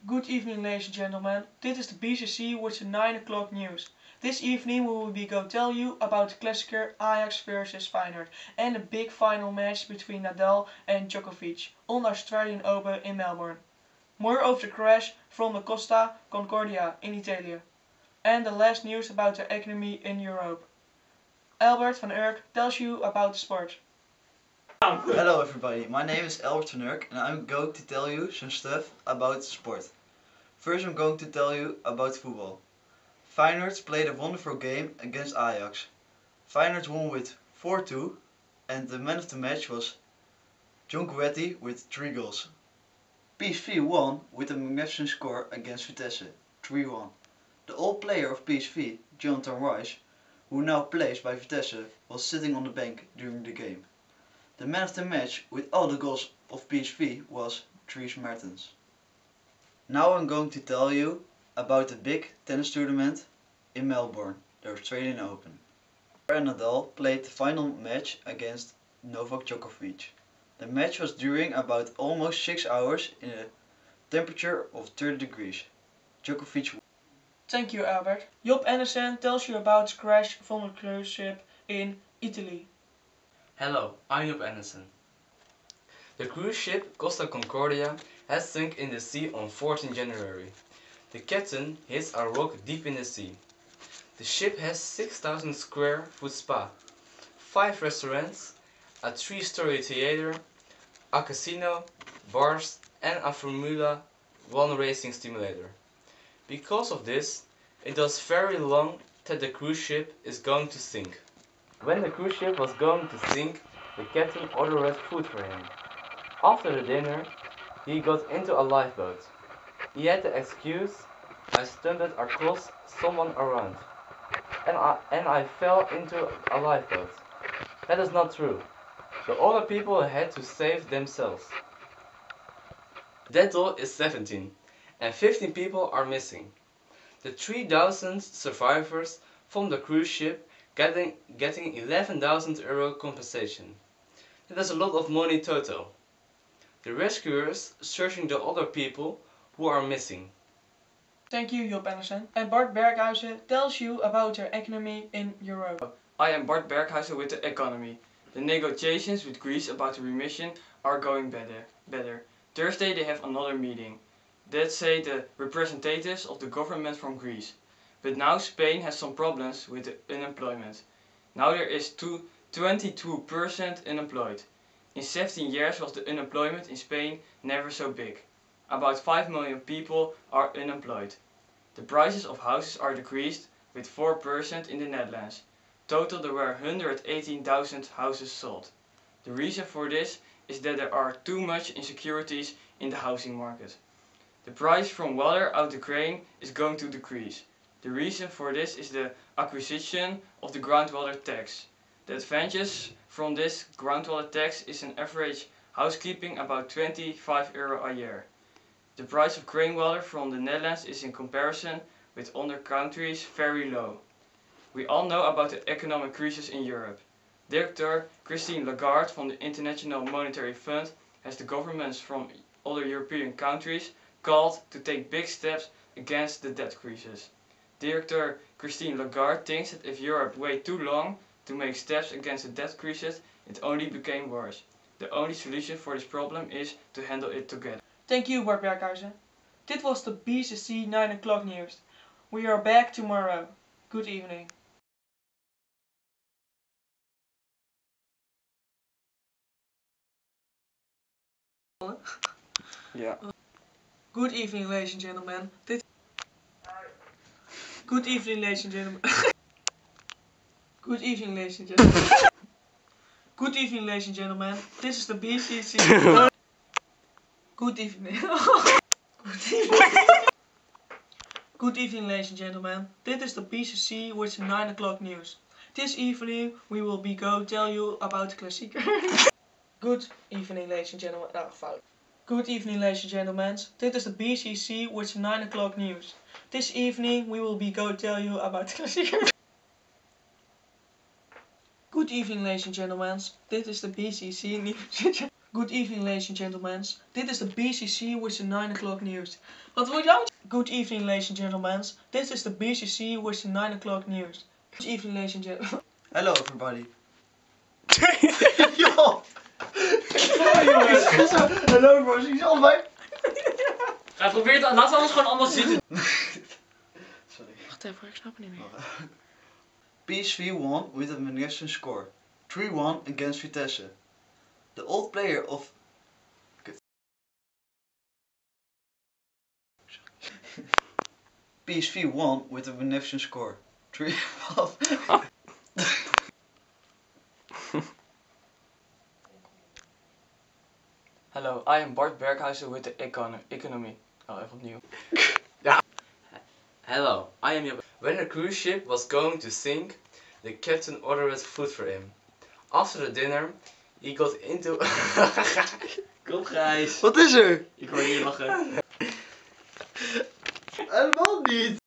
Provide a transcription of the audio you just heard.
Good evening, ladies and gentlemen. Dit is the BCC with the 9 o'clock news. This evening we will be go tell you about the klassieker Ajax versus Feyenoord and the big final match between Nadal and Djokovic on the Australian Open in Melbourne. More over the crash from the Costa Concordia in Italy. And the last news about the economy in Europe. Albert van Urk tells you about the sport. Hello everybody, my name is Albert van Urk and I'm going to tell you some stuff about sport. First I'm going to tell you about football. Feyenoord played a wonderful game against Ajax. Feyenoord won with 4-2 and the man of the match was John Guetti with 3 goals. PSV won with a magnificent score against Vitesse, 3-1. The old player of PSV, Jonathan Rice, who now plays by Vitesse, was sitting on the bank during the game. The man of the match with all the goals of PSV was Dries Mertens. Now I'm going to tell you about the big tennis tournament in Melbourne, the Australian Open. Nadal played the final match against Novak Djokovic. The match was during about almost 6 hours in a temperature of 30 degrees. Djokovic won. Thank you, Albert. Job Anderson tells you about the crash from a cruise ship in Italy. Hello, I'm Job Anderson. The cruise ship Costa Concordia has sunk in the sea on 14 January. The captain hits a rock deep in the sea. The ship has 6,000 square foot spa, 5 restaurants, a 3-story theater, a casino, bars and a Formula 1 racing simulator. Because of this, it was very long that the cruise ship is going to sink. When the cruise ship was going to sink, the captain ordered food for him. After the dinner, he got into a lifeboat. He had the excuse, I stumbled across someone around, and I fell into a lifeboat. That is not true. The other people had to save themselves. That toll is 17, and 15 people are missing. The 3,000 survivors from the cruise ship getting 11,000 euro compensation. That is a lot of money total. The rescuers searching the other people who are missing. Thank you, Job Anderson. And Bart Berghuizen tells you about the economy in Europe. I am Bart Berghuizen with the economy. The negotiations with Greece about the remission are going better. Thursday they have another meeting. That say the representatives of the government from Greece. But now Spain has some problems with the unemployment. Now there is 22% unemployed. In 17 years was the unemployment in Spain never so big. About 5 million people are unemployed. The prices of houses are decreased with 4% in the Netherlands. Total there were 118,000 houses sold. The reason for this is that there are too much insecurities in the housing market. The price from water out the crane is going to decrease. The reason for this is the acquisition of the groundwater tax. The advantage from this groundwater tax is an average housekeeping about 25 euro a year. The price of rainwater from the Netherlands is in comparison with other countries very low. We all know about the economic crisis in Europe. Director Christine Lagarde from the International Monetary Fund has the governments from other European countries called to take big steps against the debt crisis. Director Christine Lagarde thinks that if Europe waited too long to make steps against the debt crisis, it only became worse. The only solution for this problem is to handle it together. Thank you, Bart Berghuizen. Dit was de BCC 9 o'clock news. We are back tomorrow. Good evening. Yeah. Good evening, ladies and gentlemen. Good evening, ladies and gentlemen. Good evening, ladies and gentlemen. Good evening, ladies and gentlemen. This is the BCC. Good evening. Good evening. Good evening, ladies and gentlemen. Dit is the BCC with the 9 o'clock news. This evening we will be go tell you about the klassieker. Good evening, ladies and gentlemen. Fout. Good evening, ladies and gentlemen. Dit is the BCC with the 9 o'clock news. This evening we will be go tell you about the klassieker. Good evening, ladies and gentlemen. Dit is the BCC news. Good evening, ladies and gentlemen. Dit is de BCC with the 9 o'clock news. Wat wil jou? Good evening, ladies and gentlemen. This is the BCC with the 9 o'clock news. Good evening, ladies and gentlemen. Hello everybody. Joh! Hallo bro, zie je allebei? Hij probeert het, laten we alles gewoon allemaal zitten. Sorry. Wacht even, ik snap het niet meer. PSV won with a magnificent score. 3-1 against Vitesse. The old player of... PSV won with a magnificent score. 3-1. Hello, I am Bart Berghuizen with the economy. Oh, even opnieuw. Hello, I am Job. When a cruise ship was going to sink, the captain ordered food for him. After the dinner, he got into... Kom Gijs. Wat is er? Ik hoor je lachen. Helemaal niet.